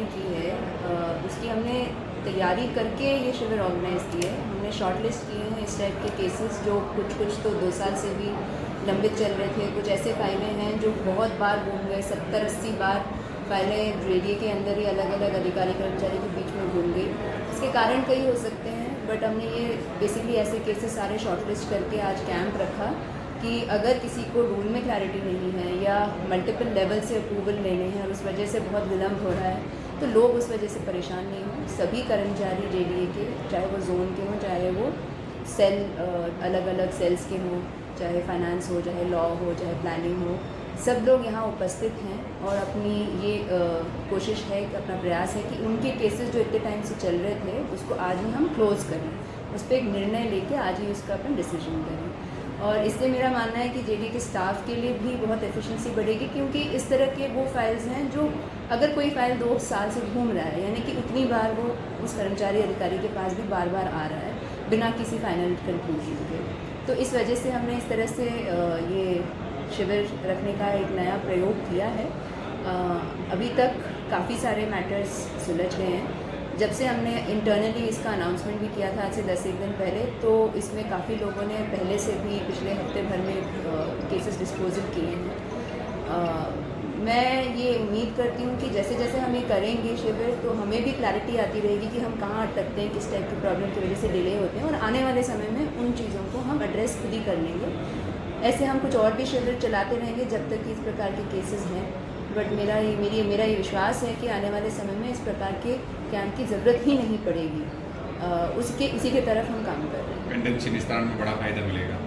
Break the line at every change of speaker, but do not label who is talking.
हमने की है उसकी हमने तैयारी करके ये शिविर ऑर्गेनाइज़ की है। हमने शॉर्ट लिस्ट किए हैं इस टाइप के केसेस जो कुछ तो 2 साल से भी लंबित चल रहे थे। कुछ ऐसे फाइलें हैं जो बहुत बार घूम गए, 70-80 बार फाइलें जेडीए के अंदर ही अलग अलग अधिकारी कर्मचारी के बीच में घूम गई। इसके कारण कई हो सकते हैं, बट हमने ये बेसिकली ऐसे केसेस सारे शॉर्ट लिस्ट करके आज कैंप रखा कि अगर किसी को रूल में क्लैरिटी नहीं है या मल्टीपल लेवल से अप्रूवल लेने हैं और उस वजह से बहुत विलम्ब हो रहा है तो लोग उस वजह से परेशान नहीं हों। सभी कर्मचारी जेडीए के, चाहे वो जोन के हों, चाहे वो सेल अलग अलग सेल्स के हों, चाहे फाइनेंस हो, चाहे लॉ हो, चाहे प्लानिंग हो, सब लोग यहाँ उपस्थित हैं और अपनी ये कोशिश है कि अपना प्रयास है कि उनके केसेस जो इतने टाइम से चल रहे थे उसको आज ही हम क्लोज़ करें, उस पर एक निर्णय लेके आज ही उसका अपन डिसीजन करें। और इससे मेरा मानना है कि जेडीए के स्टाफ के लिए भी बहुत एफिशिएंसी बढ़ेगी, क्योंकि इस तरह के वो फाइल्स हैं जो अगर कोई फ़ाइल 2 साल से घूम रहा है, यानी कि उतनी बार वो उस कर्मचारी अधिकारी के पास भी बार बार आ रहा है बिना किसी फाइनल कंक्लूजन के। तो इस वजह से हमने इस तरह से ये शिविर रखने का एक नया प्रयोग किया है। अभी तक काफ़ी सारे मैटर्स सुलझ गए हैं। जब से हमने इंटरनली इसका अनाउंसमेंट भी किया था आज से 10-1 दिन पहले, तो इसमें काफ़ी लोगों ने पहले से भी पिछले हफ्ते भर में केसेस डिस्पोजल किए हैं। मैं ये उम्मीद करती हूँ कि जैसे जैसे हम ये करेंगे शिविर, तो हमें भी क्लैरिटी आती रहेगी कि हम कहाँ अटकते हैं, किस टाइप की प्रॉब्लम की वजह से डिले होते हैं, और आने वाले समय में उन चीज़ों को हम एड्रेस खुद ही कर लेंगे। ऐसे हम कुछ और भी शिविर चलाते रहेंगे जब तक कि इस प्रकार के केसेस हैं, बट मेरा ये विश्वास है कि आने वाले समय में इस प्रकार के कैंप की ज़रूरत ही नहीं पड़ेगी। इसी के तरफ हम काम कर रहे हैं।
पेंडेंसी निस्तारण में बड़ा फायदा मिलेगा।